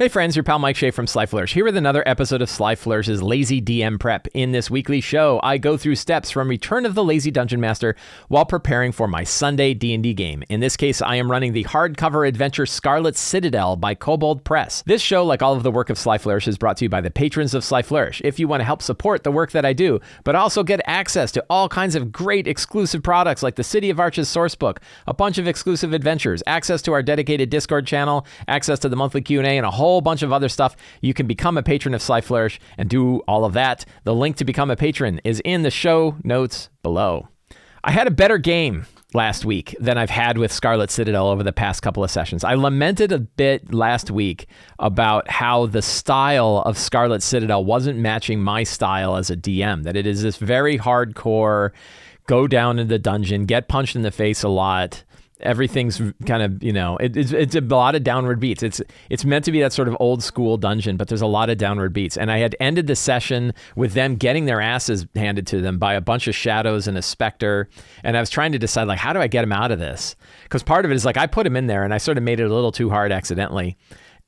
Hey friends, your pal Mike Shea from Sly Flourish here with another episode of Sly Flourish's Lazy DM Prep. In this weekly show, I go through steps from Return of the Lazy Dungeon Master while preparing for my Sunday D&D game. In this case, I am running the hardcover adventure Scarlet Citadel by Kobold Press. This show, like all of the work of Sly Flourish, is brought to you by the patrons of Sly Flourish. If you want to help support the work that I do, but also get access to all kinds of great exclusive products like the City of Arches sourcebook, a bunch of exclusive adventures, access to our dedicated Discord channel, access to the monthly Q&A, and a whole bunch of other stuff, you can become a patron of Sly Flourish and do all of that. The link to become a patron is in the show notes below. I had a better game last week than I've had with Scarlet Citadel over the past couple of sessions. I lamented a bit last week about how the style of Scarlet Citadel wasn't matching my style as a DM, that it is this very hardcore, go down in the dungeon, get punched in the face a lot. Everything's kind of, it's a lot of downward beats. It's meant to be that sort of old school dungeon, but there's a lot of downward beats. And I had ended the session with them getting their asses handed to them by a bunch of shadows and a specter. And I was trying to decide, like, how do I get them out of this? Because part of it is like, I put them in there and I sort of made it a little too hard accidentally.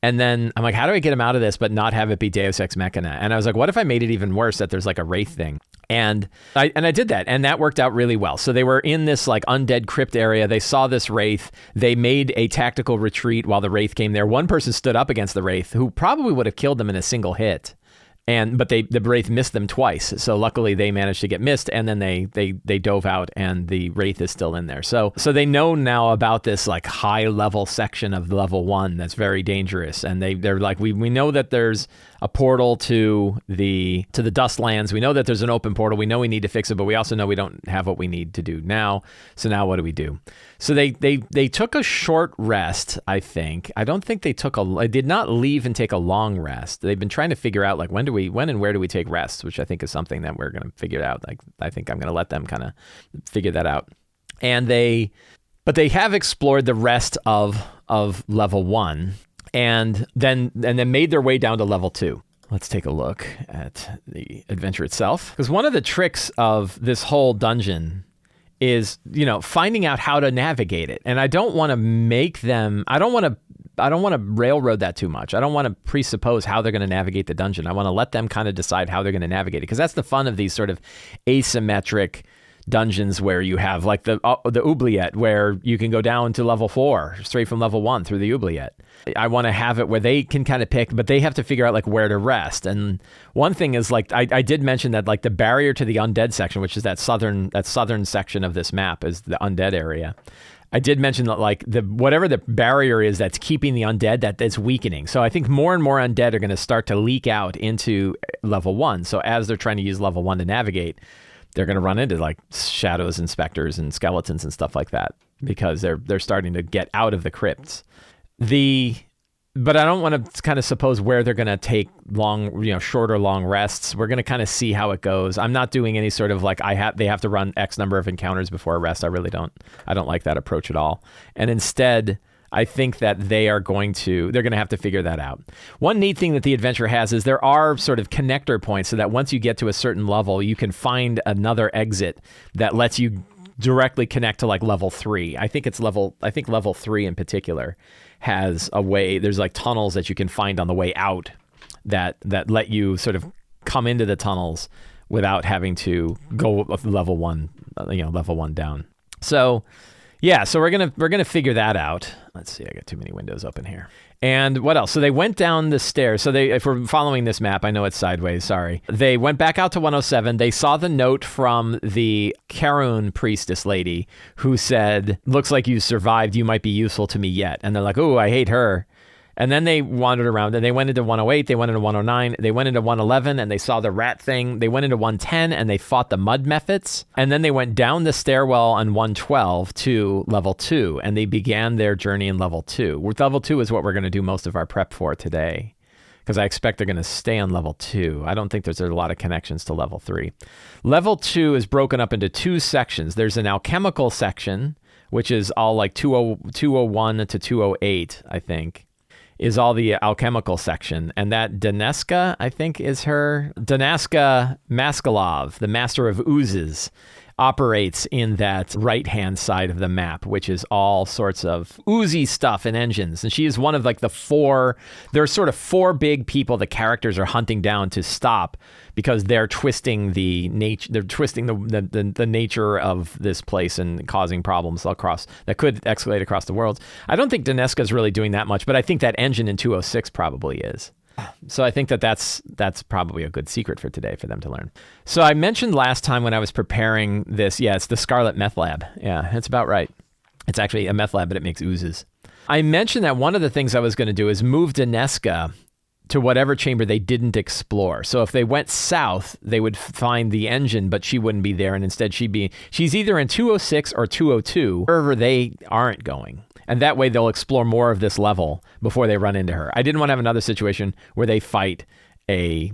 And then I'm like, how do I get them out of this, but not have it be Deus Ex Machina? And I was like, what if I made it even worse, that there's like a wraith thing? And I did that, and that worked out really well. So they were in this like undead crypt area. They saw this wraith. They made a tactical retreat while the wraith came there. One person stood up against the wraith, who probably would have killed them in a single hit. But the wraith missed them twice. So luckily they managed to get missed, and then they dove out, and the wraith is still in there. So they know now about this like high level section of level 1 that's very dangerous. And they're like, we know that there's a portal to the Dustlands. We know that there's an open portal. We know we need to fix it, but we also know we don't have what we need to do now. So now what do we do? So they took a short rest, I think. I don't think they did not leave and take a long rest. They've been trying to figure out like when and where do we take rests, which I think is something that we're going to figure out. Like, I think I'm going to let them kind of figure that out. But they have explored the rest of level 1 and then made their way down to level 2. Let's take a look at the adventure itself. Because one of the tricks of this whole dungeon is, finding out how to navigate it. And I don't want to railroad that too much. I don't want to presuppose how they're going to navigate the dungeon. I want to let them kind of decide how they're going to navigate it, because that's the fun of these sort of asymmetric dungeons where you have like the oubliette, where you can go down to level 4 straight from level 1 through the oubliette. I want to have it where they can kind of pick, but they have to figure out like where to rest. And one thing is like, I did mention that like the barrier to the undead section, which is that southern section of this map, is the undead area. I did mention that like whatever the barrier is that's keeping the undead, that is weakening. So I think more and more undead are going to start to leak out into level 1. So as they're trying to use level 1 to navigate, they're going to run into like shadows and specters and skeletons and stuff like that, because they're starting to get out of the crypts. But I don't want to kind of suppose where they're going to take short or long rests. We're going to kind of see how it goes. I'm not doing any sort of like they have to run X number of encounters before a rest. I really don't. I don't like that approach at all. And instead, I think that they're going to have to figure that out. One neat thing that the adventure has is there are sort of connector points, so that once you get to a certain level, you can find another exit that lets you directly connect to like level 3. I think level 3 in particular has a way. There's like tunnels that you can find on the way out that let you sort of come into the tunnels without having to go level 1 down. So yeah, so we're gonna figure that out. Let's see, I got too many windows open here. And what else? So they went down the stairs. So if we're following this map, I know it's sideways, sorry. They went back out to 107. They saw the note from the Karun priestess lady who said, looks like you survived, you might be useful to me yet. And they're like, oh, I hate her. And then they wandered around and they went into 108, they went into 109, they went into 111 and they saw the rat thing. They went into 110 and they fought the mud mephits. And then they went down the stairwell on 112 to level 2 and they began their journey in level 2. Level 2 is what we're going to do most of our prep for today, because I expect they're going to stay on level 2. I don't think there's a lot of connections to level 3. Level 2 is broken up into 2 sections. There's an alchemical section, which is all like 201 to 208, I think, is all the alchemical section. And that Daneska, I think is her, Danaska Maskalov, the master of oozes, operates in that right-hand side of the map, which is all sorts of oozy stuff and engines. And she is one of like there's sort of 4 big people the characters are hunting down to stop because they're twisting the nature of this place and causing problems that could escalate across the worlds. I don't think Daneska's really doing that much, but I think that engine in 206 probably is. So I think that's probably a good secret for today for them to learn. So I mentioned last time when I was preparing this, it's the Scarlet Meth Lab. Yeah, that's about right. It's actually a meth lab, but it makes oozes. I mentioned that one of the things I was going to do is move Daneska to whatever chamber they didn't explore. So if they went south, they would find the engine, but she wouldn't be there. And instead she's either in 206 or 202, wherever they aren't going. And that way they'll explore more of this level before they run into her. I didn't want to have another situation where they fight a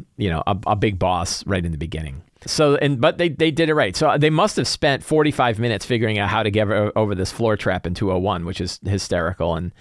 big boss right in the beginning. But they did it right. So they must have spent 45 minutes figuring out how to get over this floor trap in 201, which is hysterical. And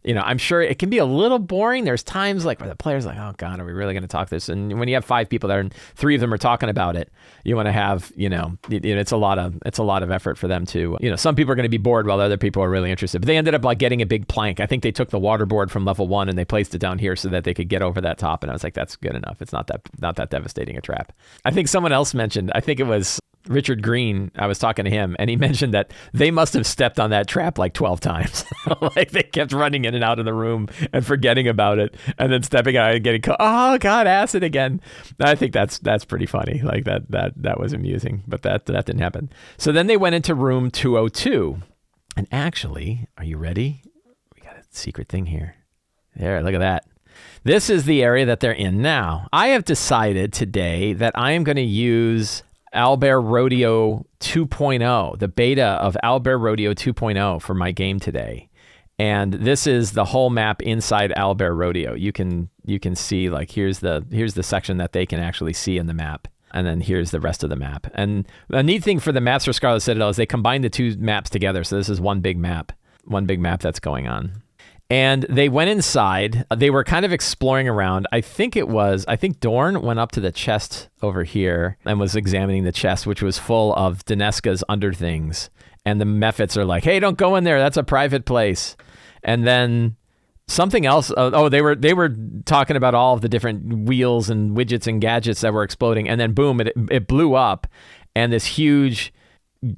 I'm sure it can be a little boring. There's times like where the player's like, oh God, are we really going to talk this? And when you have 5 people there and 3 of them are talking about it, you want to have, it's a lot of effort for them to, some people are going to be bored while other people are really interested. But they ended up like getting a big plank. I think they took the water board from level 1 and they placed it down here so that they could get over that top. And I was like, that's good enough. It's not that devastating a trap. I think someone else mentioned, I think it was Richard Green, I was talking to him, and he mentioned that they must have stepped on that trap like 12 times. Like they kept running in and out of the room and forgetting about it, and then stepping out and getting caught. Oh God, acid again! I think that's pretty funny. Like that was amusing, but that didn't happen. So then they went into room 202, and actually, are you ready? We got a secret thing here. There, look at that. This is the area that they're in now. I have decided today that I am going to use Owlbear Rodeo 2.0, the beta of Owlbear Rodeo 2.0 for my game today. And this is the whole map inside Owlbear Rodeo. You can see like here's the section that they can actually see in the map. And then here's the rest of the map. And the neat thing for the maps for Scarlet Citadel is they combine the 2 maps together. So this is one big map that's going on. And they went inside. They were kind of exploring around. I think Dorn went up to the chest over here and was examining the chest, which was full of Daneska's under things. And the Mephits are like, hey, don't go in there. That's a private place. And then something else. They were talking about all of the different wheels and widgets and gadgets that were exploding. And then boom, it blew up. And this huge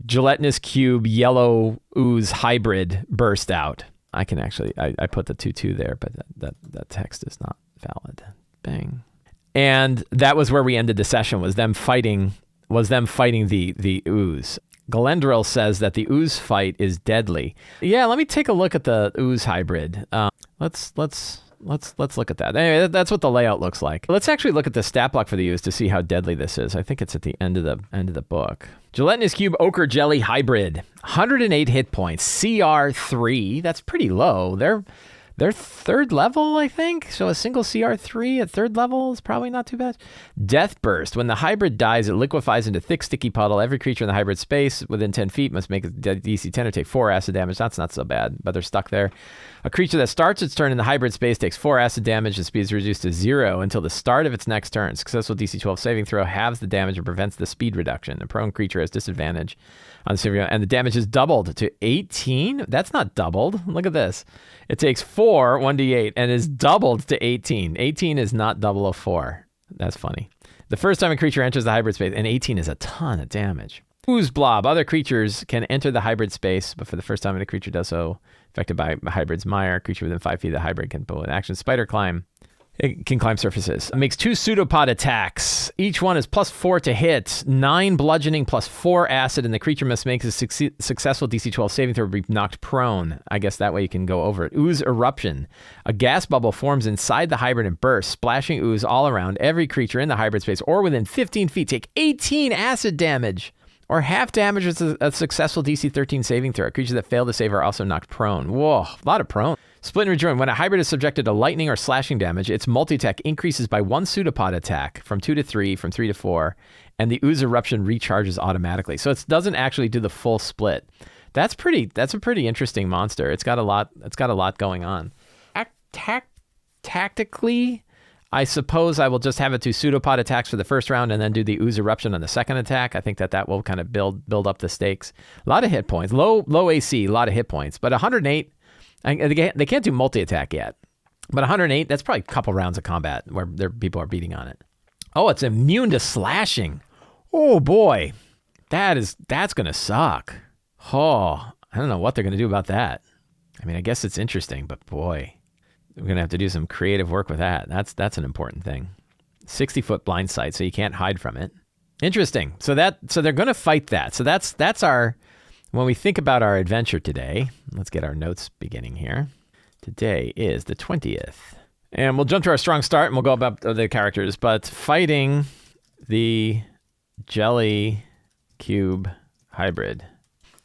gelatinous cube yellow ooze hybrid burst out. I can actually, I put the 2-2 there, but that text is not valid. Bang. And that was where we ended the session, was them fighting the ooze. Galendril says that the ooze fight is deadly. Yeah, let me take a look at the ooze hybrid. Let's look at that. Anyway, that's what the layout looks like. Let's actually look at the stat block for the ooze to see how deadly this is. I think it's at the end of the book. Gelatinous Cube Ochre Jelly Hybrid, 108 hit points, CR3. That's pretty low. They're 3rd level, I think. So a single CR3 at 3rd level is probably not too bad. Death Burst. When the hybrid dies, it liquefies into thick, sticky puddle. Every creature in the hybrid space within 10 feet must make a DC 10 or take 4 acid damage. That's not so bad, but they're stuck there. A creature that starts its turn in the hybrid space takes 4 acid damage. The speed is reduced to 0 until the start of its next turn. Successful DC 12 saving throw halves the damage and prevents the speed reduction. A prone creature has disadvantage on the saving, and the damage is doubled to 18. That's not doubled. Look at this. It takes 4 1d8 and is doubled to 18. 18 is not double of 4. That's funny. The first time a creature enters the hybrid space, and 18 is a ton of damage. Ooze Blob. Other creatures can enter the hybrid space, but for the first time a creature does so, affected by a hybrid's mire, creature within 5 feet of the hybrid can pull an action. Spider Climb. It can climb surfaces. It makes 2 pseudopod attacks. Each one is +4 to hit, 9 bludgeoning +4 acid, and the creature must make a successful DC 12 saving throw or be knocked prone. I guess that way you can go over it. Ooze Eruption. A gas bubble forms inside the hybrid and bursts, splashing ooze all around. Every creature in the hybrid space or within 15 feet take 18 acid damage, or half damage with a successful DC 13 saving throw. Creatures that fail to save are also knocked prone. Whoa, a lot of prone. Split and rejoin. When a hybrid is subjected to lightning or slashing damage, its multi-attack increases by 1 pseudopod attack from 2 to 3, from 3 to 4, and the ooze eruption recharges automatically. So it doesn't actually do the full split. That's a pretty interesting monster. It's got a lot going on. Tactically, I suppose I will just have it do pseudopod attacks for the first round and then do the Ooze Eruption on the second attack. I think that will kind of build up the stakes. A lot of hit points. Low AC, a lot of hit points. But 108, they can't do multi-attack yet. But 108, that's probably a couple rounds of combat where people are beating on it. Oh, it's immune to slashing. Oh, boy. That's going to suck. Oh, I don't know what they're going to do about that. I mean, I guess it's interesting, but boy, we're going to have to do some creative work with that. That's an important thing. 60-foot blind sight, so you can't hide from it. Interesting. So they're going to fight that. So that's our, when we think about our adventure today, let's get our notes beginning here. Today is the 20th. And we'll jump to our strong start and we'll go about the characters, but fighting the Jelly Cube Hybrid.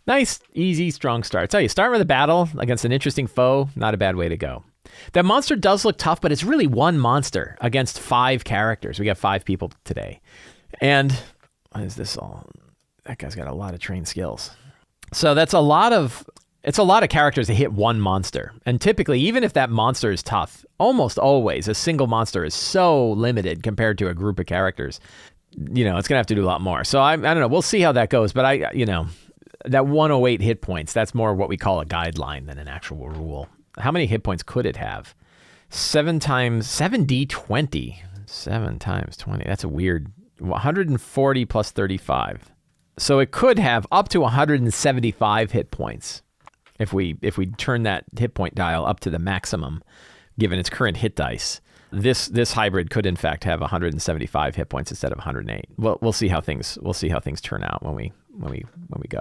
Nice, easy, strong start. So you start with a battle against an interesting foe, not a bad way to go. That monster does look tough, but it's really one monster against 5 characters. We got 5 people today. And what is this all? That guy's got a lot of trained skills. So it's a lot of characters to hit one monster. And typically, even if that monster is tough, almost always a single monster is so limited compared to a group of characters. You know, it's going to have to do a lot more. So I don't know. We'll see how that goes. But that 108 hit points, that's more what we call a guideline than an actual rule. How many hit points could it have? 7d20. 7 times 20. That's a weird 140 plus 35. So it could have up to 175 hit points if we turn that hit point dial up to the maximum, given its current hit dice. This hybrid could in fact have 175 hit points instead of 108. We'll see how things turn out when we go.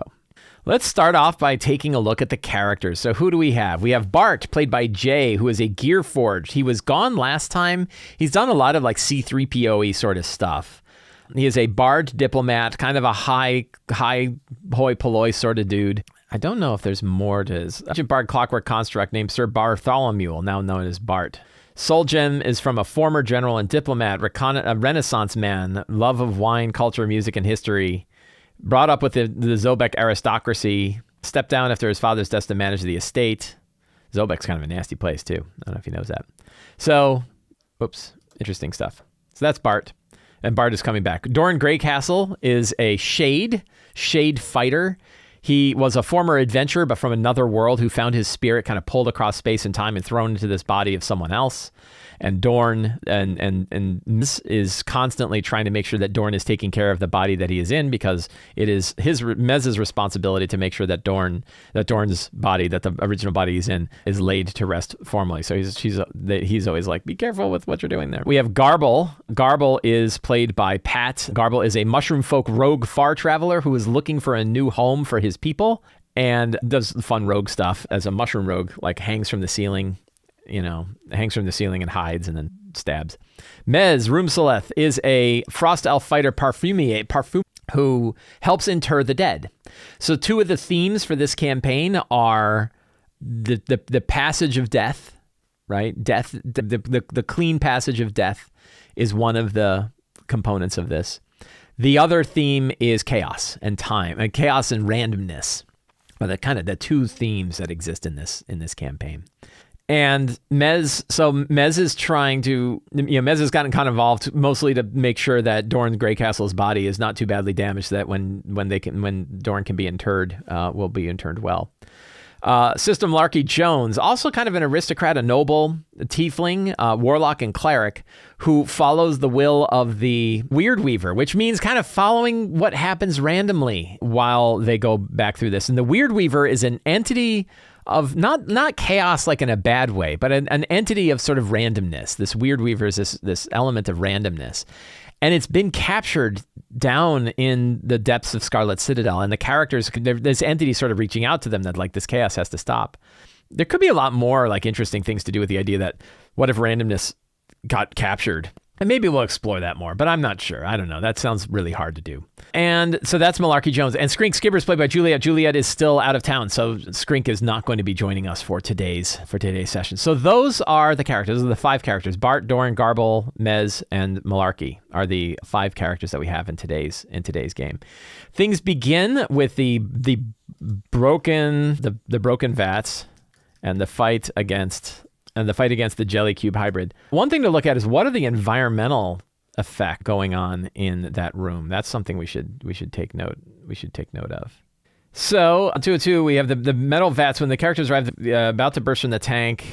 Let's start off by taking a look at the characters. So who do we have? We have Bart, played by Jay, who is a Gear Forged. He was gone last time. He's done a lot of like C-3PO-y sort of stuff. He is a bard diplomat, kind of a high hoi polloi sort of dude. I don't know if there's more to his bard clockwork construct named Sir Bartholomew, now known as Bart. Soul Gem is from a former general and diplomat, a Renaissance man, love of wine, culture, music, and history. Brought up with the Zobek aristocracy, stepped down after his father's death to manage the estate. Zobek's kind of a nasty place, too. I don't know if he knows that. So, interesting stuff. So that's Bart. And Bart is coming back. Doran Greycastle is a shade fighter. He was a former adventurer, but from another world, who found his spirit kind of pulled across space and time and thrown into this body of someone else. And Dorn and is constantly trying to make sure that Dorn is taking care of the body that he is in, because it is Mez's responsibility to make sure that Dorn's body, that the original body he's in, is laid to rest formally. So he's always like, be careful with what you're doing there. We have Garble. Garble is played by Pat. Garble is a mushroom folk rogue far traveler who is looking for a new home for his people and does fun rogue stuff as a mushroom rogue, like hangs from the ceiling and hides and then stabs. Mez Roomseleth is a frost elf fighter parfumier who helps inter the dead. So 2 of the themes for this campaign are the passage of death, right? Death, the clean passage of death is one of the components of this. The other theme is chaos and time, and chaos and randomness are the 2 themes that exist in this campaign. And Mez is trying to, Mez has gotten kind of involved mostly to make sure that Doran Greycastle's body is not too badly damaged, so that when Doran can be interred, will be interred well. Sister Malarkey Jones, also kind of an aristocrat, a noble, a tiefling, warlock, and cleric, who follows the will of the Weird Weaver, which means kind of following what happens randomly while they go back through this. And the Weird Weaver is an entity of not chaos like in a bad way, but an entity of sort of randomness. This Weird Weaver is this element of randomness. And it's been captured down in the depths of Scarlet Citadel. And the characters, this entity sort of reaching out to them that like this chaos has to stop. There could be a lot more like interesting things to do with the idea that what if randomness got captured? And maybe we'll explore that more, but I'm not sure. I don't know. That sounds really hard to do. And so that's Malarkey Jones. And Skrink Skipper is played by Juliet. Juliet is still out of town, so Skrink is not going to be joining us for today's session. So those are the characters. Those are the 5 characters. Bart, Doran, Garble, Mez, and Malarkey are the 5 characters that we have in today's game. Things begin with the broken vats and the fight against and the fight against the jelly cube hybrid. One thing to look at is what are the environmental effect going on in that room. That's something we should take note of. So 202, we have the metal vats. When the characters arrive about to burst from the tank,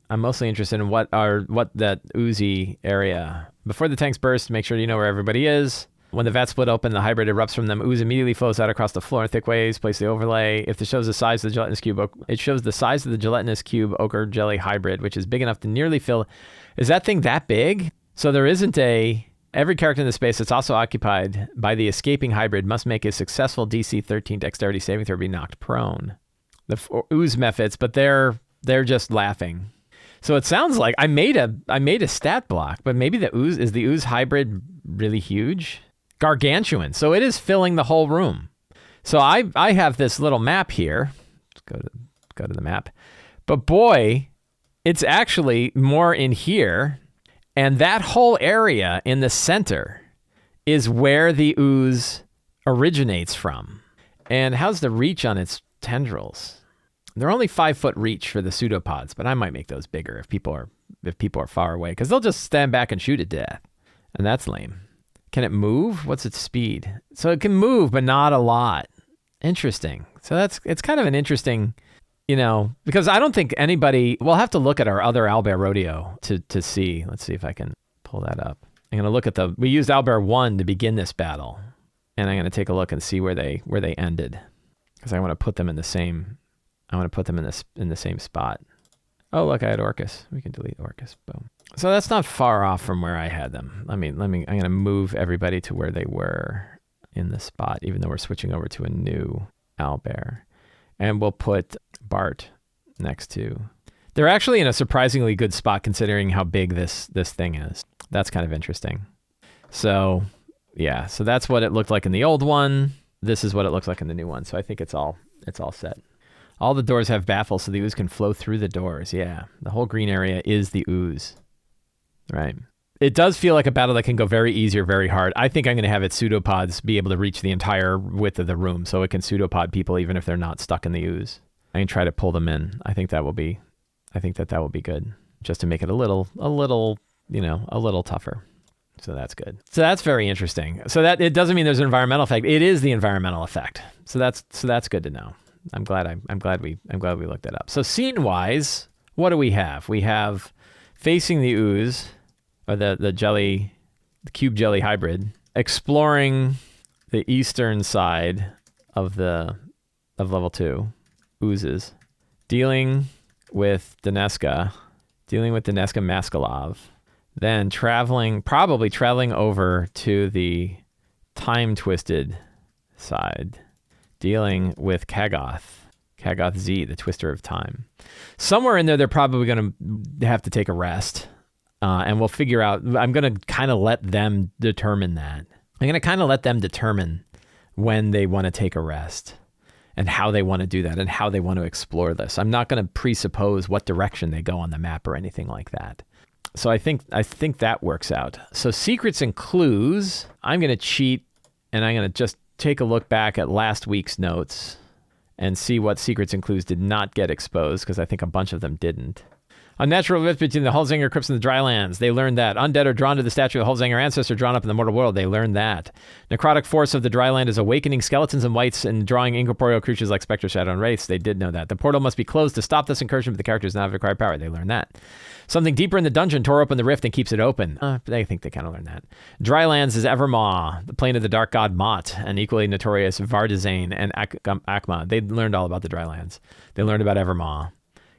I'm mostly interested in what that Ooze area. Before the tanks burst, make sure you know where everybody is. When the vats split open, the hybrid erupts from them. Ooze immediately flows out across the floor in thick waves. Place the overlay. If it shows the size of the gelatinous cube, it shows the size of the gelatinous cube ochre jelly hybrid, which is big enough to nearly fill. Is that thing that big? So there isn't every character in the space that's also occupied by the escaping hybrid must make a successful DC 13 dexterity saving throw to be knocked prone. The Ooze methods, but they're just laughing. So it sounds like I made a stat block, but maybe the Ooze hybrid really huge? Gargantuan. So it is filling the whole room. So I have this little map here. Let's go to the map. But boy, it's actually more in here. And that whole area in the center is where the Ooze originates from. And how's the reach on its tendrils? They're only 5-foot reach for the pseudopods, but I might make those bigger if people are far away, because they'll just stand back and shoot it to death. And that's lame. Can it move? What's its speed? So it can move, but not a lot. Interesting. So it's kind of an interesting, because I don't think anybody, we'll have to look at our other Owlbear Rodeo to see. Let's see if I can pull that up. I'm going to look at we used Owlbear 1 to begin this battle. And I'm going to take a look and see where they ended. Because I want to put them in the same, in the same spot. Oh, look, I had Orcus. We can delete Orcus. Boom. So that's not far off from where I had them. I'm going to move everybody to where they were in the spot, even though we're switching over to a new Owlbear. And we'll put Bart next to. They're actually in a surprisingly good spot considering how big this thing is. That's kind of interesting. So, yeah. So that's what it looked like in the old one. This is what it looks like in the new one. So I think it's all set. All the doors have baffles, so the Ooze can flow through the doors. Yeah, the whole green area is the Ooze. Right. It does feel like a battle that can go very easy or very hard. I think I'm going to have its pseudopods be able to reach the entire width of the room, so it can pseudopod people even if they're not stuck in the Ooze. I can try to pull them in. I think that will be good, just to make it a little tougher. So that's good. So that's very interesting. So that it doesn't mean there's an environmental effect. It is the environmental effect. So that's good to know. I'm glad we looked that up. So scene-wise, what do we have? We have facing the Ooze, or the cube jelly hybrid, exploring the eastern side of level 2, Oozes, dealing with Daneska Maskalov, then probably traveling over to the time-twisted side, dealing with Kagoth Z, the Twister of Time. Somewhere in there, they're probably going to have to take a rest. And we'll figure out, I'm going to kind of let them determine that. I'm going to kind of let them determine when they want to take a rest and how they want to do that and how they want to explore this. I'm not going to presuppose what direction they go on the map or anything like that. So I think that works out. So secrets and clues, I'm going to cheat and I'm going to just take a look back at last week's notes and see what secrets and clues did not get exposed, because I think a bunch of them didn't. Unnatural rift between the Hullzanger crypts and the Drylands. They learned that. Undead are drawn to the statue of the Hullzanger ancestor drawn up in the mortal world. They learned that. Necrotic force of the Dryland is awakening skeletons and wights and drawing incorporeal creatures like Spectre, Shadow, and Wraiths. They did know that. The portal must be closed to stop this incursion, but the characters now have required power. They learned that. Something deeper in the dungeon tore open the rift and keeps it open. They think they kind of learned that. Drylands is Evermaw, the plane of the dark god Mott, and equally notorious Vardazane and Akma. They learned all about the Drylands. They learned about Evermaw.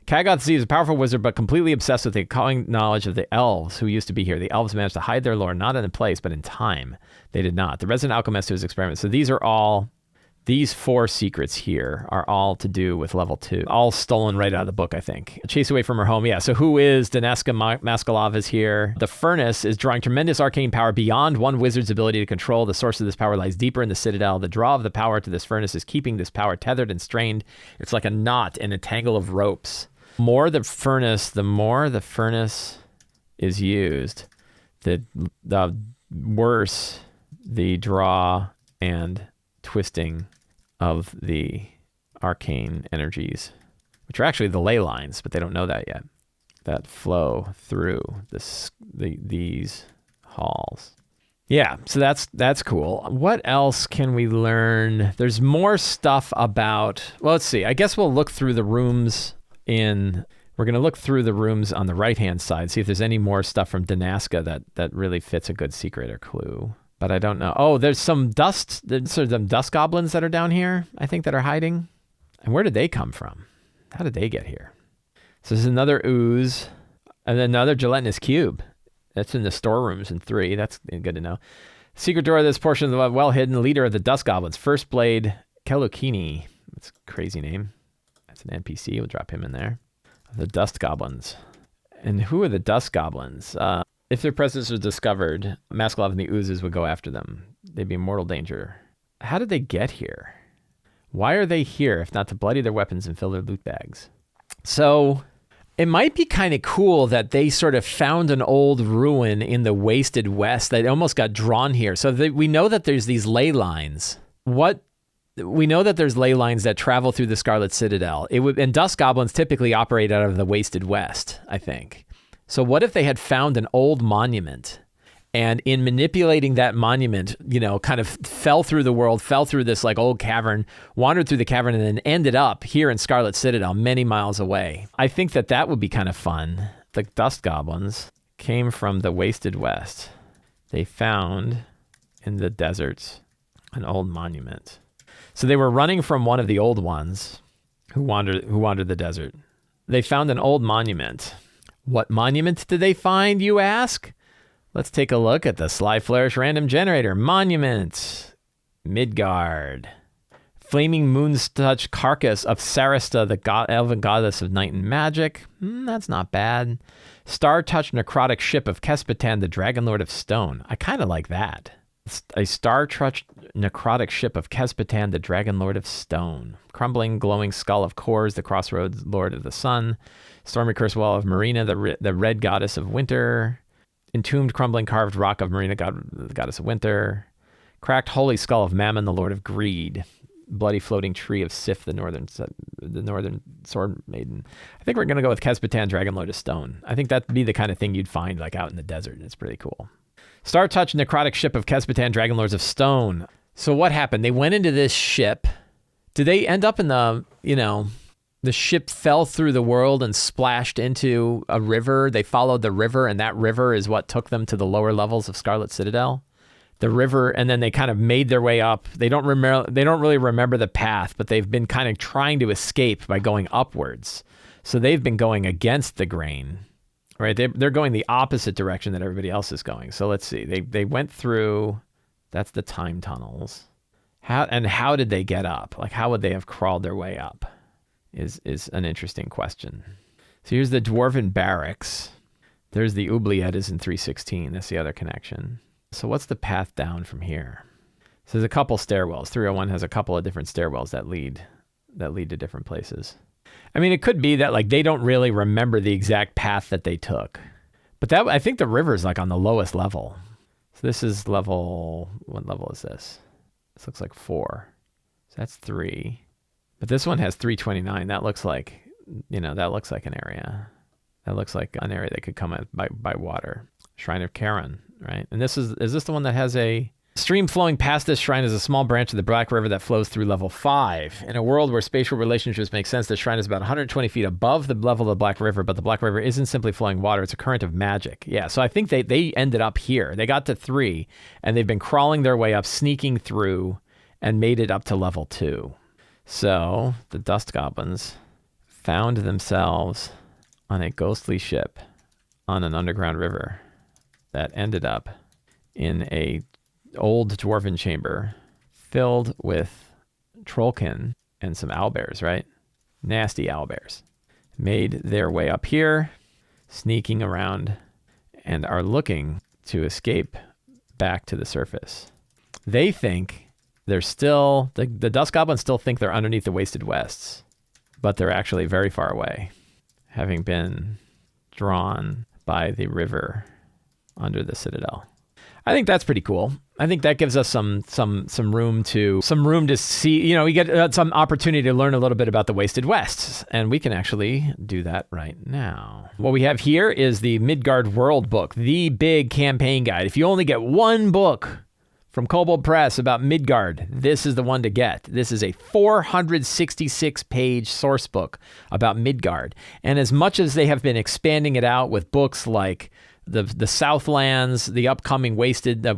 Kagoth Z is a powerful wizard, but completely obsessed with the calling knowledge of the elves who used to be here. The elves managed to hide their lore, not in a place, but in time. They did not. The resident alchemist who was experiment. So these 4 secrets here are all to do with level 2. All stolen right out of the book, I think. Chase away from her home. Yeah, so who is Daneska Maskalov is here. The furnace is drawing tremendous arcane power beyond one wizard's ability to control. The source of this power lies deeper in the Citadel. The draw of the power to this furnace is keeping this power tethered and strained. It's like a knot in a tangle of ropes. The more the furnace is used, the worse the draw and twisting of the arcane energies, which are actually the ley lines, but they don't know that yet. that flow through these halls. Yeah, so that's cool. What else can we learn? There's more stuff about, well, let's see. I guess we'll look through the rooms we're going to look through the rooms on the right-hand side, see if there's any more stuff from Danaska that really fits a good secret or clue. But I don't know. Oh, there's some dust goblins that are down here, I think, that are hiding. And where did they come from? How did they get here? So there's another ooze and another gelatinous cube. That's in the storerooms in 3. That's good to know. Secret door of this portion of the well hidden. Leader of the dust goblins. First Blade Kelokini. That's a crazy name. That's an NPC. We'll drop him in there. The dust goblins. And who are the dust goblins? If their presence was discovered, Maskalov and the oozes would go after them. They'd be in mortal danger. How did they get here? Why are they here if not to bloody their weapons and fill their loot bags? So it might be kind of cool that they sort of found an old ruin in the wasted west that almost got drawn here. So we know that there's these ley lines. We know that there's ley lines that travel through the Scarlet Citadel. And dust goblins typically operate out of the wasted west, I think. So what if they had found an old monument, and in manipulating that monument, kind of fell through the world, fell through this like old cavern, wandered through the cavern, and then ended up here in Scarlet Citadel, many miles away. I think that would be kind of fun. The dust goblins came from the wasted west. They found in the deserts an old monument. So they were running from one of the old ones who wandered the desert. They found an old monument. What monument did they find, you ask? Let's take a look at the Sly Flourish random generator. Monument. Midgard. Flaming moon's touch carcass of Sarista, the elven goddess of night and magic. That's not bad. Star-touched necrotic ship of Kespetan, the dragon lord of stone. I kind of like that. A star-touched necrotic ship of Kespetan, the dragon lord of stone. Crumbling, glowing skull of Kors, the crossroads lord of the sun. Stormy cursed wall of Marina, the red goddess of winter. Entombed, crumbling, carved rock of Marina, the goddess of winter. Cracked, holy skull of Mammon, the lord of greed. Bloody floating tree of Sif, the northern sword maiden. I think we're going to go with Kespetan, dragon lord of stone. I think that'd be the kind of thing you'd find like out in the desert. It's pretty cool. Star-touched necrotic ship of Kespetan, dragon lords of stone. So what happened? They went into this ship. Did they end up in the ship fell through the world and splashed into a river? They followed the river, and that river is what took them to the lower levels of Scarlet Citadel. The river, and then they kind of made their way up. They don't really remember the path, but they've been kind of trying to escape by going upwards. So they've been going against the grain. Right, they're going the opposite direction that everybody else is going. So let's see. They went through. That's the time tunnels. How did they get up? Like, how would they have crawled their way up? Is an interesting question. So here's the Dwarven Barracks. There's the Oubliettes in 316. That's the other connection. So what's the path down from here? So there's a couple stairwells. 301 has a couple of different stairwells that lead to different places. I mean, it could be that like they don't really remember the exact path that they took. But I think the river's like on the lowest level. So this is what level is this? This looks like 4. So that's 3. But this one has 329. That looks like an area. That looks like an area that could come by water. Shrine of Charon, right? And is this the one that has a stream flowing past this shrine is a small branch of the Black River that flows through level 5. In a world where spatial relationships make sense, the shrine is about 120 feet above the level of the Black River, but the Black River isn't simply flowing water. It's a current of magic. Yeah, so I think they ended up here. They got to 3, and they've been crawling their way up, sneaking through, and made it up to level 2. So the dust goblins found themselves on a ghostly ship on an underground river that ended up in a old dwarven chamber filled with trollkin and some owlbears, right? Nasty owlbears. Made their way up here, sneaking around, and are looking to escape back to the surface. They think they're still, the dust goblins still think they're underneath the wasted wests, but they're actually very far away, having been drawn by the river under the citadel. I think that's pretty cool. I think that gives us some room to see, we get some opportunity to learn a little bit about the Wasted West, and we can actually do that right now. What we have here is the Midgard World book, the big campaign guide. If you only get one book from Kobold Press about Midgard, this is the one to get. This is a 466-page source book about Midgard. And as much as they have been expanding it out with books like the Southlands, the upcoming Wasted, the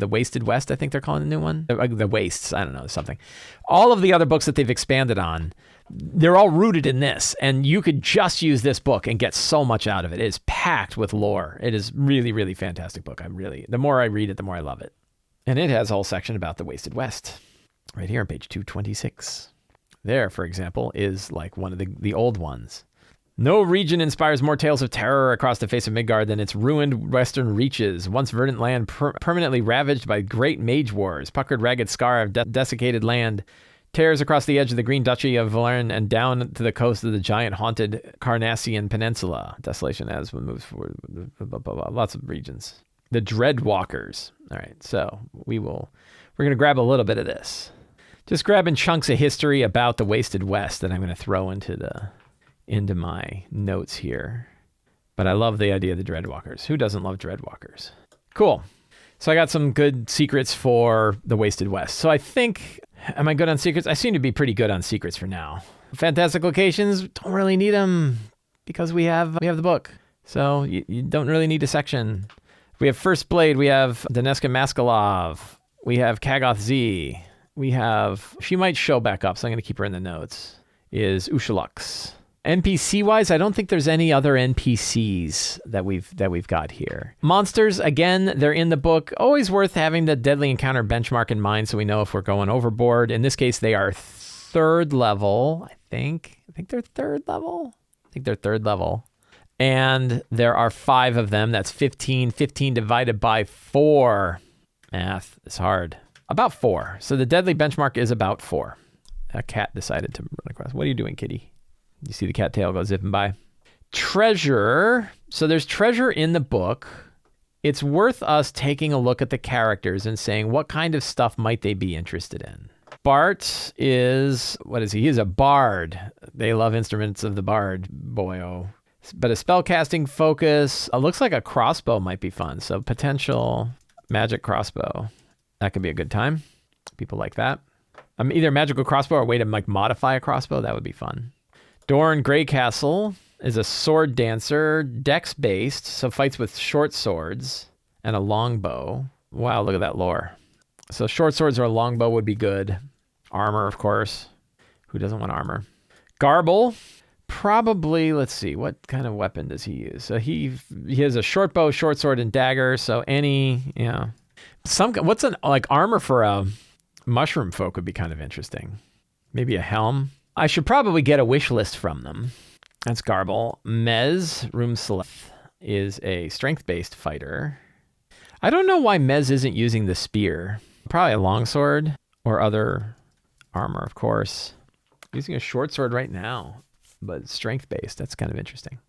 Wasted West, I think they're calling the new one. The Wastes, I don't know, something. All of the other books that they've expanded on, they're all rooted in this, and you could just use this book and get so much out of it. It is packed with lore. It is really, really fantastic book. The more I read it, the more I love it. And it has a whole section about the Wasted West, right here on page 226. There, for example, is like one of the old ones. No region inspires more tales of terror across the face of Midgard than its ruined western reaches, once verdant land permanently ravaged by great mage wars. Puckered ragged scar of desiccated land tears across the edge of the Green Duchy of Valern and down to the coast of the giant haunted Carnassian Peninsula. Desolation as one moves forward. Blah, blah, blah, blah. Lots of regions. The Dreadwalkers. All right, so we're going to grab a little bit of this. Just grabbing chunks of history about the Wasted West that I'm going to throw into my notes here. But I love the idea of the Dreadwalkers. Who doesn't love Dreadwalkers? Cool. So I got some good secrets for the Wasted West. So I think, am I good on secrets? I seem to be pretty good on secrets for now. Fantastic locations, don't really need them because we have the book. So you don't really need a section. We have First Blade, we have Daneska Maskalov, we have Kagoth Z, she might show back up, so I'm going to keep her in the notes, is Ushalux. NPC-wise, I don't think there's any other NPCs that we've got here. Monsters, again, they're in the book. Always worth having the Deadly Encounter benchmark in mind so we know if we're going overboard. In this case, they are third level, I think. I think they're third level. And there are 5 of them. That's 15. 15 divided by 4. Math is hard. About 4. So the Deadly benchmark is about 4. A cat decided to run across. What are you doing, kitty? You see the cat tail go zipping by. Treasure. So there's treasure in the book. It's worth us taking a look at the characters and saying what kind of stuff might they be interested in. Bart is, what is he? He's a bard. They love instruments of the bard, boyo. But a spellcasting focus. It looks like a crossbow might be fun. So potential magic crossbow. That could be a good time. People like that. Either a magical crossbow or a way to modify a crossbow. That would be fun. Dorn Greycastle is a sword dancer, dex-based, so fights with short swords and a longbow. Wow, look at that lore. So short swords or a longbow would be good. Armor, of course. Who doesn't want armor? Garble, probably, let's see, what kind of weapon does he use? So he has a short bow, short sword, and dagger, so what's armor for a mushroom folk would be kind of interesting. Maybe a helm. I should probably get a wish list from them. That's Garble. Mez Roomseleth is a strength-based fighter. I don't know why Mez isn't using the spear. Probably a longsword or other armor, of course. Using a short sword right now, but strength-based. That's kind of interesting.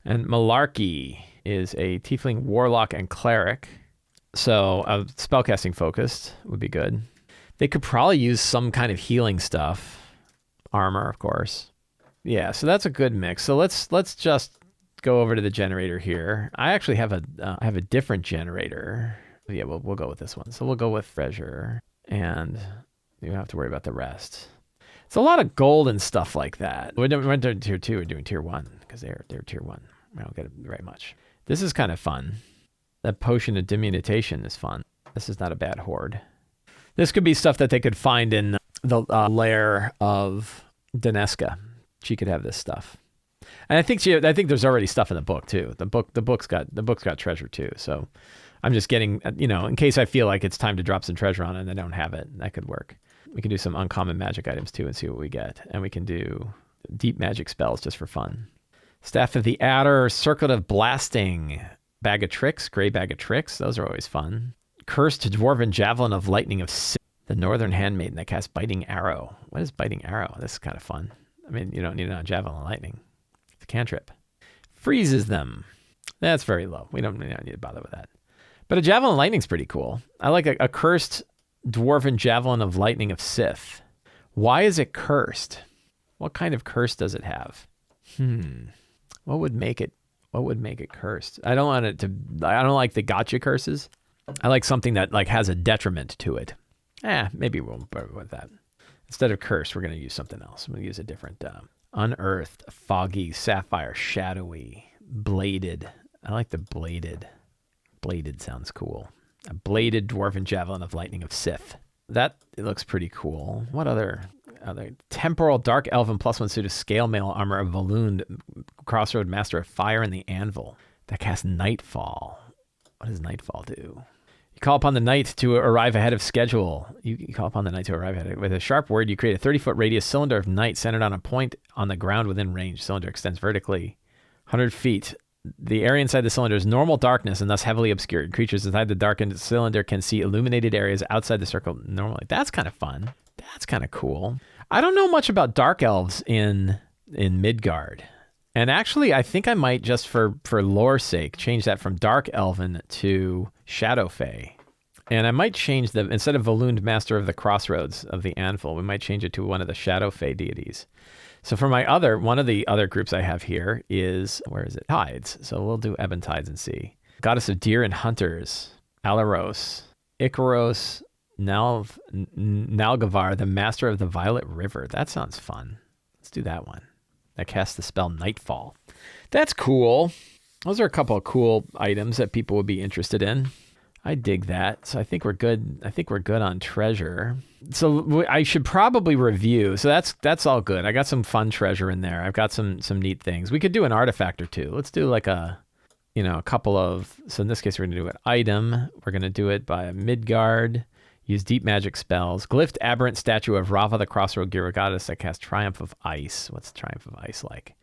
And Malarkey is a tiefling warlock and cleric. So spellcasting focused would be good. They could probably use some kind of healing stuff. Armor, of course. Yeah, so that's a good mix. So let's just go over to the generator here. I actually have a different generator. Yeah, we'll go with this one. So we'll go with treasure, and you don't have to worry about the rest. It's a lot of gold and stuff like that. We're doing tier 2. We're doing tier 1 because they're tier 1. We don't get it very much. This is kind of fun. That potion of diminutation is fun. This is not a bad hoard. This could be stuff that they could find in the lair of Daneska. She could have this stuff, and I think there's already stuff in the book too. The book's got treasure too. So I'm just getting, in case I feel like it's time to drop some treasure on it and I don't have it. That could work. We can do some uncommon magic items too and see what we get, and we can do deep magic spells just for fun. Staff of the Adder, Circlet of Blasting, Bag of Tricks, Gray Bag of Tricks. Those are always fun. Cursed Dwarven Javelin of Lightning of Sin. The Northern Handmaiden that casts Biting Arrow. What is Biting Arrow? This is kind of fun. I mean, you don't need a Javelin of Lightning. It's a cantrip. Freezes them. That's very low. We don't need to bother with that. But a Javelin of Lightning's pretty cool. I like a cursed Dwarven Javelin of Lightning of Sith. Why is it cursed? What kind of curse does it have? What would make it cursed? I don't want it to. I don't like the gotcha curses. I like something that like has a detriment to it. Maybe we'll go with that. Instead of cursed, we're going to use something else. I'm going to use a different unearthed, foggy, sapphire, shadowy, bladed. I like the bladed. Bladed sounds cool. A bladed Dwarven Javelin of Lightning of Sith. It looks pretty cool. What other Temporal Dark Elven +1 suit of scale mail armor of Valoon, Crossroad Master of Fire and the Anvil. That casts Nightfall. What does Nightfall do? You call upon the knight to arrive ahead of schedule. You call upon the knight to arrive ahead. With a sharp word, you create a 30-foot radius cylinder of night centered on a point on the ground within range. Cylinder extends vertically 100 feet. The area inside the cylinder is normal darkness and thus heavily obscured. Creatures inside the darkened cylinder can see illuminated areas outside the circle normally. That's kind of fun. That's kind of cool. I don't know much about dark elves in Midgard. And actually, I think I might, just for lore's sake, change that from Dark Elven to Shadow Fae. And I might change instead of Valoon Master of the Crossroads of the Anvil, we might change it to one of the Shadow Fae deities. So for one of the other groups I have here is, where is it? Tides. So we'll do Ebon Tides and see. Goddess of Deer and Hunters, Alaros, Icaros, Nalgavar, the Master of the Violet River. That sounds fun. Let's do that one. That casts the spell Nightfall. That's cool. Those are a couple of cool items that people would be interested in. I dig that. So I think we're good. I think we're good on treasure. So I should probably review. So that's all good. I got some fun treasure in there. I've got some neat things. We could do an artifact or two. Let's do like a couple of. So in this case, we're going to do an item. We're going to do it by Midgard. Use deep magic spells. Glyphed aberrant statue of Rava the Crossroad Gira Goddess that casts Triumph of Ice. What's Triumph of Ice like?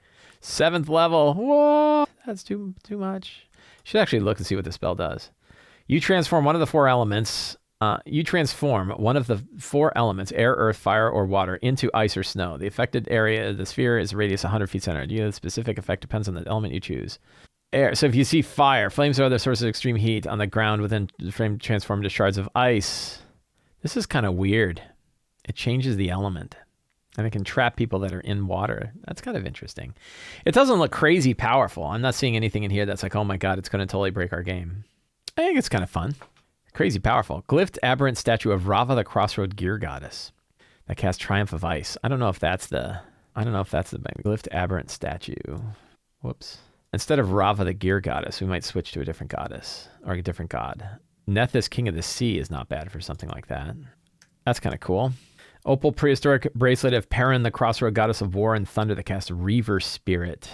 7th level. Whoa, that's too much. Should actually look and see what the spell does. You transform one of the four elements. Air, earth, fire, or water into ice or snow. The affected area of the sphere is a radius 100 feet centered. The specific effect depends on the element you choose. Air. So if you see fire, flames are other sources of extreme heat on the ground within the frame transformed to shards of ice. This is kind of weird. It changes the element. And it can trap people that are in water. That's kind of interesting. It doesn't look crazy powerful. I'm not seeing anything in here that's like, oh my God, it's going to totally break our game. I think it's kind of fun. Crazy powerful. Glyphed aberrant statue of Rava the Crossroad Gear Goddess that casts Triumph of Ice. I don't know if that's the glyphed aberrant statue. Whoops. Instead of Rava the Gear Goddess, we might switch to a different goddess or a different god. Nethys, King of the Sea, is not bad for something like that. That's kind of cool. Opal Prehistoric Bracelet of Perrin, the Crossroad Goddess of War and Thunder that casts Reaver Spirit.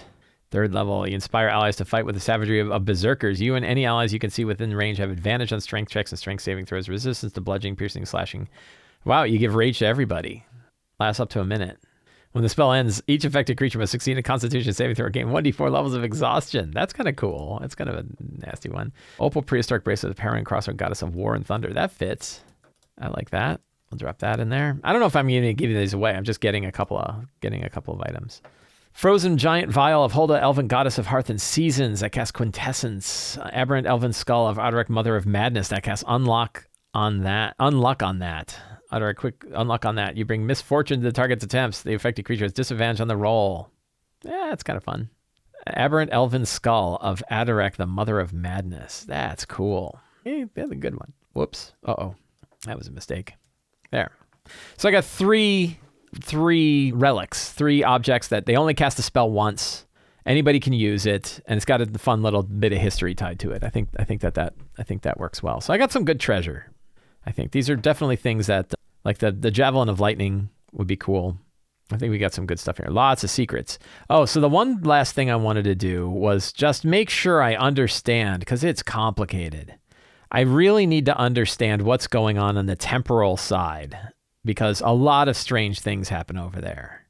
3rd level, you inspire allies to fight with the savagery of berserkers. You and any allies you can see within range have advantage on strength checks and strength saving throws, resistance to bludgeoning, piercing, slashing. Wow, you give rage to everybody. Lasts up to a minute. When the spell ends, each affected creature must succeed a Constitution saving throw, gain 1d4 levels of exhaustion. That's kind of cool. That's kind of a nasty one. Opal Prehistoric Bracelet of Perrin, Crossroad Goddess of War and Thunder. That fits. I like that. I'll drop that in there. I don't know if I'm going to give these away. I'm just getting a couple of items. Frozen Giant Vial of Hulda, Elven Goddess of Hearth and Seasons that casts Quintessence. Aberrant Elven Skull of Adarek, Mother of Madness that casts Unluck on that. Adarek, quick unluck on that. You bring misfortune to the target's attempts. The affected creature has disadvantage on the roll. Yeah, that's kind of fun. Aberrant Elven Skull of Adarek, the Mother of Madness. That's cool. Hey, that's a good one. Whoops. Uh-oh. That was a mistake. There. So I got three relics, 3 objects that they only cast a spell once. Anybody can use it, and it's got a fun little bit of history tied to it. I think that works well. So I got some good treasure. I think these are definitely things that, like the Javelin of Lightning would be cool. I think we got some good stuff here. Lots of secrets. Oh, so the one last thing I wanted to do was just make sure I understand, because it's complicated. I really need to understand what's going on the temporal side, because a lot of strange things happen over there.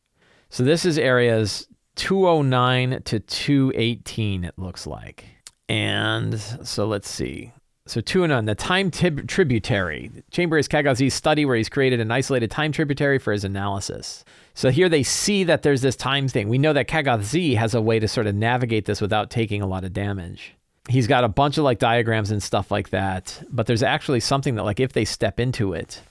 So this is areas 209 to 218, it looks like. And so let's see. So 209, the time tributary. The chamber is Kagaz's study, where he's created an isolated time tributary for his analysis. So here they see that there's this time thing. We know that Kagazi has a way to sort of navigate this without taking a lot of damage. He's got a bunch of like diagrams and stuff like that, but there's actually something that like if they step into it,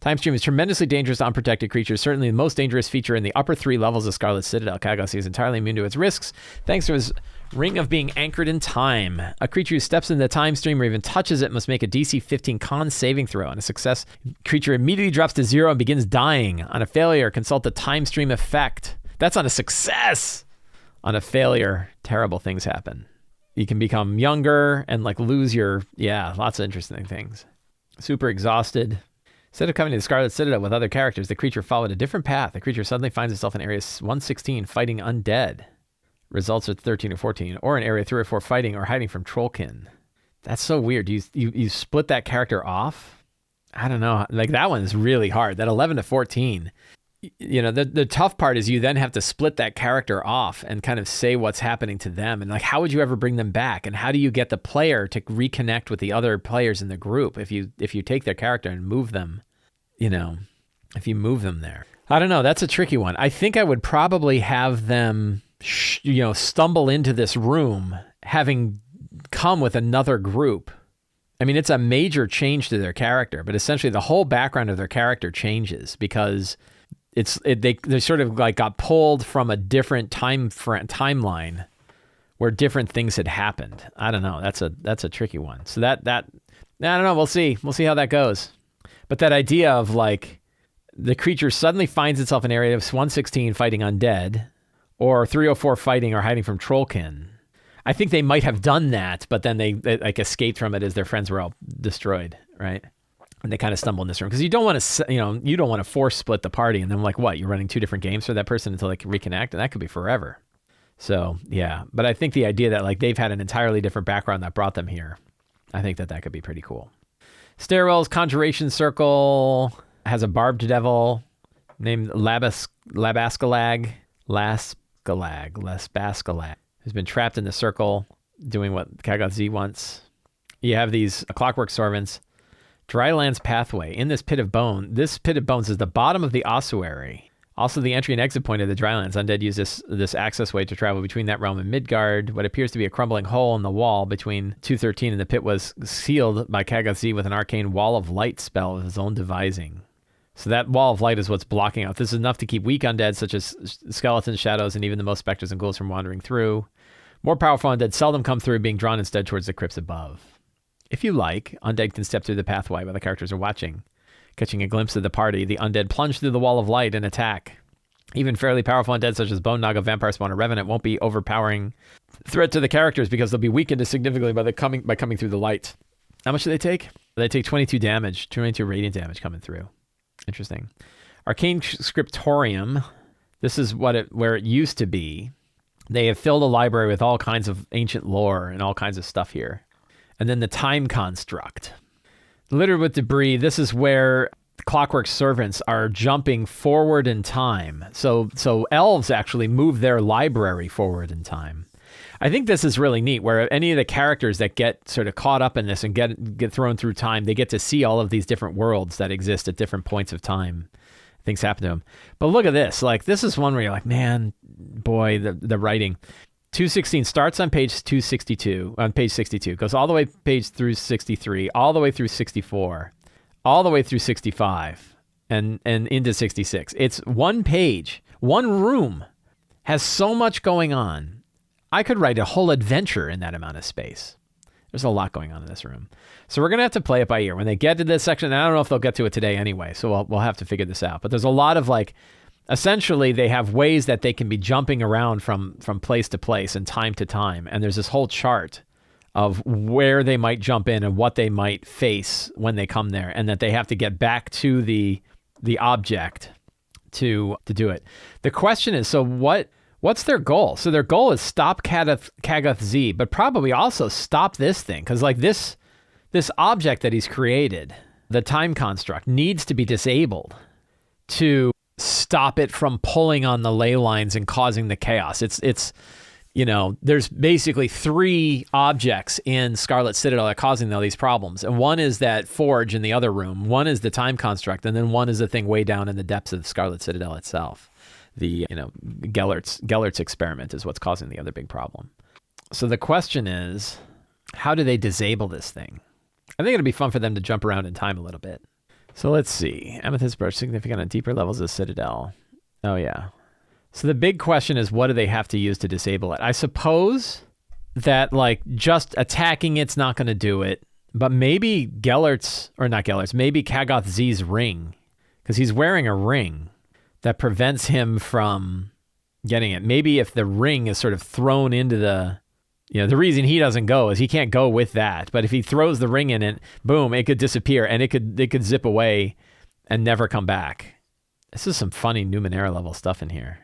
time stream is tremendously dangerous to unprotected creatures, certainly the most dangerous feature in the upper 3 levels of Scarlet Citadel. Kagasi is entirely immune to its risks thanks to his ring of being anchored in time. A creature who steps into the time stream or even touches it must make a DC 15 con saving throw. On a success, creature immediately drops to 0 and begins dying. On a failure, consult the time stream effect. That's on a success. On a failure, terrible things happen. You can become younger and like lose your, lots of interesting things. Super exhausted. Instead of coming to the Scarlet Citadel with other characters, the creature followed a different path. The creature suddenly finds itself in Area 116 fighting undead. Results are 13 or 14, or in Area 3 or 4 fighting or hiding from Trollkin. That's so weird. You split that character off? I don't know. Like that one is really hard. That 11 to 14. You know, the tough part is you then have to split that character off and kind of say what's happening to them. And like, how would you ever bring them back? And how do you get the player to reconnect with the other players in the group if you take their character and move them, you know, if you move them there? I don't know. That's a tricky one. I think I would probably have them, stumble into this room having come with another group. I mean, it's a major change to their character, but essentially the whole background of their character changes because they sort of like got pulled from a different timeline where different things had happened. I don't know. That's a tricky one. So that I don't know. We'll see how that goes. But that idea of like the creature suddenly finds itself in Area 116 fighting undead, or 304 fighting or hiding from Trollkin. I think they might have done that, but then they like escaped from it as their friends were all destroyed, right? And they kind of stumble in this room because you don't want to force split the party and then like what, you're running 2 different games for that person until they can reconnect, and that could be forever. So yeah, but I think the idea that like they've had an entirely different background that brought them here, I think that could be pretty cool. Stairwells, Conjuration Circle has a barbed devil named Labascalag, who's been trapped in the circle doing what Kagazi wants. You have these clockwork servants. Drylands Pathway. In this pit of bone, this pit of bones is the bottom of the ossuary. Also the entry and exit point of the Drylands. Undead use this access way to travel between that realm and Midgard. What appears to be a crumbling hole in the wall between 213 and the pit was sealed by Kagazi with an arcane wall of light spell of his own devising. So that wall of light is what's blocking out. This is enough to keep weak undead such as skeletons, shadows, and even the most specters and ghouls from wandering through. More powerful undead seldom come through, being drawn instead towards the crypts above. If you like, undead can step through the pathway while the characters are watching. Catching a glimpse of the party, the undead plunge through the wall of light and attack. Even fairly powerful undead such as Bone Naga, Vampire Spawn, or Revenant won't be overpowering threat to the characters because they'll be weakened significantly by coming through the light. How much do they take? They take 22 damage, 22 radiant damage coming through. Interesting. Arcane Scriptorium. This is where it used to be. They have filled a library with all kinds of ancient lore and all kinds of stuff here. And then the time construct. Littered with debris, this is where clockwork servants are jumping forward in time. So elves actually move their library forward in time. I think this is really neat, where any of the characters that get sort of caught up in this and get thrown through time, they get to see all of these different worlds that exist at different points of time. Things happen to them. But look at this. Like, this is one where you're like, man, boy, the writing. 216 starts on page 262, on page 62, goes all the way page through 63, all the way through 64, all the way through 65, and into 66. It's one page, one room, has so much going on. I could write a whole adventure in that amount of space. There's a lot going on in this room. So we're going to have to play it by ear. When they get to this section, and I don't know if they'll get to it today anyway, so we'll have to figure this out. But there's a lot of like, essentially they have ways that they can be jumping around from place to place and time to time. And there's this whole chart of where they might jump in and what they might face when they come there, and that they have to get back to the object to do it. The question is, so what's their goal? So their goal is stop Kagath Z, but probably also stop this thing. Because like this object that he's created, the time construct, needs to be disabled to stop it from pulling on the ley lines and causing the chaos. It's there's basically 3 objects in Scarlet Citadel that are causing all these problems. And one is that forge in the other room, one is the time construct, and then one is the thing way down in the depths of Scarlet Citadel itself. The Gellert's experiment is what's causing the other big problem. So the question is, How do they disable this thing? I think it'll be fun for them to jump around in time a little bit. So let's see. Amethyst brush significant on deeper levels of Citadel. Oh, yeah. So the big question is, what do they have to use to disable it? I suppose that, like, just attacking it's not going to do it. But maybe maybe Kagoth Z's ring. Because he's wearing a ring that prevents him from getting it. Maybe if the ring is sort of thrown into the... the reason he doesn't go is he can't go with that. But if he throws the ring in it, boom, it could disappear and it could zip away and never come back. This is some funny Numenera level stuff in here.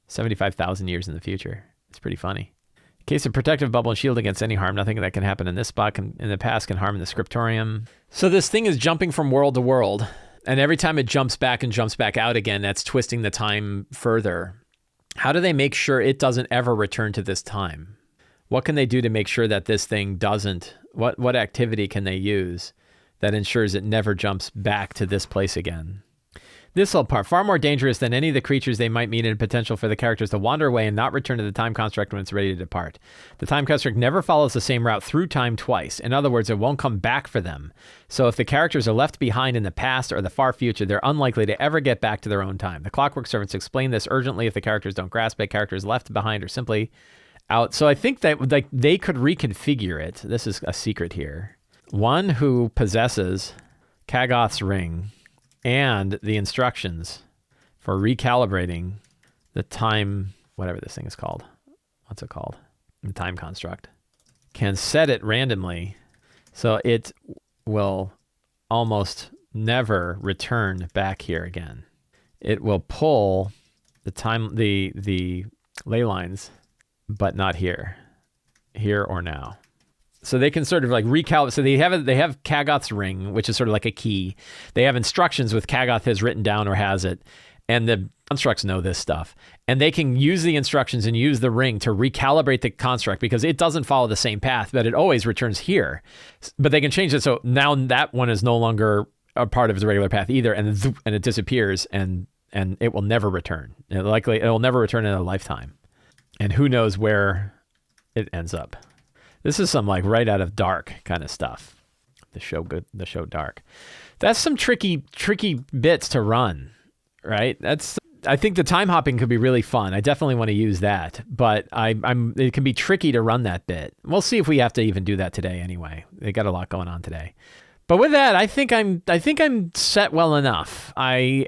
75,000 years in the future. It's pretty funny. In case of protective bubble and shield against any harm, nothing that can happen in this spot in the past can harm in the scriptorium. So this thing is jumping from world to world. And every time it jumps back and jumps back out again, that's twisting the time further. How do they make sure it doesn't ever return to this time? What can they do to make sure that this thing doesn't? What activity can they use that ensures it never jumps back to this place again? This little part, far more dangerous than any of the creatures they might meet, and potential for the characters to wander away and not return to the time construct when it's ready to depart. The time construct never follows the same route through time twice. In other words, it won't come back for them. So if the characters are left behind in the past or the far future, they're unlikely to ever get back to their own time. The Clockwork Servants explain this urgently if the characters don't grasp it. Characters left behind are simply out. So I think that they could reconfigure it. This is a secret here. One who possesses Kagoth's ring and the instructions for recalibrating the time, whatever this thing is called. What's it called? The time construct. Can set it randomly so it will almost never return back here again. It will pull the time, the ley lines, but not here or now. So they can sort of like recalibrate. So they have Kagoth's ring, which is sort of like a key. They have instructions with Kagoth has written down or has it. And the constructs know this stuff. And they can use the instructions and use the ring to recalibrate the construct because it doesn't follow the same path, but it always returns here. But they can change it so now that one is no longer a part of the regular path either, and it disappears and it will never return. It will never return in a lifetime. And who knows where it ends up. This is some like right out of Dark kind of stuff. The show Dark. That's some tricky bits to run, right? I think the time hopping could be really fun. I definitely want to use that, but it can be tricky to run that bit. We'll see if we have to even do that today anyway. They got a lot going on today. But with that, I think I'm set well enough. I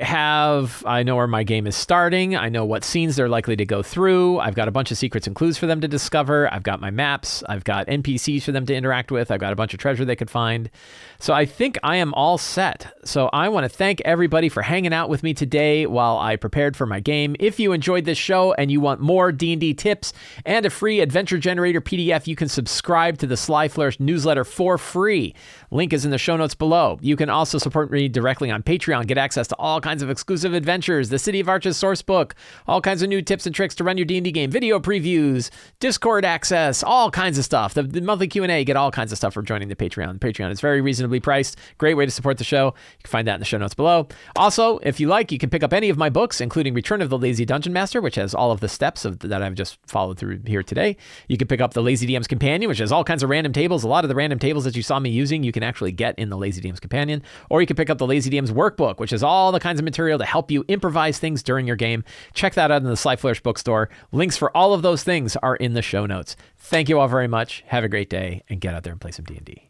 know where my game is starting. I know what scenes they're likely to go through. I've got a bunch of secrets and clues for them to discover. I've got my maps. I've got NPCs for them to interact with. I've got a bunch of treasure they could find. So I think I am all set. So I want to thank everybody for hanging out with me today while I prepared for my game. If you enjoyed this show and you want more D&D tips and a free Adventure Generator PDF, you can subscribe to the Sly Flourish newsletter for free. Link is in the show notes below. You can also support me directly on Patreon, get access to all kinds of exclusive adventures, the City of Arches sourcebook, all kinds of new tips and tricks to run your D&D game, video previews, Discord access, all kinds of stuff. The monthly Q&A, get all kinds of stuff for joining the Patreon. Patreon is very reasonably priced. Great way to support the show. You can find that in the show notes below. Also, if you like, you can pick up any of my books, including Return of the Lazy Dungeon Master, which has all of the steps that I've just followed through here today. You can pick up the Lazy DM's Companion, which has all kinds of random tables. A lot of the random tables that you saw me using, you can actually get in the Lazy DM's Companion. Or you can pick up the Lazy DM's Workbook, which is all the kinds of material to help you improvise things during your game. Check that out in the Sly Flourish bookstore. Links for all of those things are in the show notes. Thank you all very much. Have a great day, and get out there and play some D&D.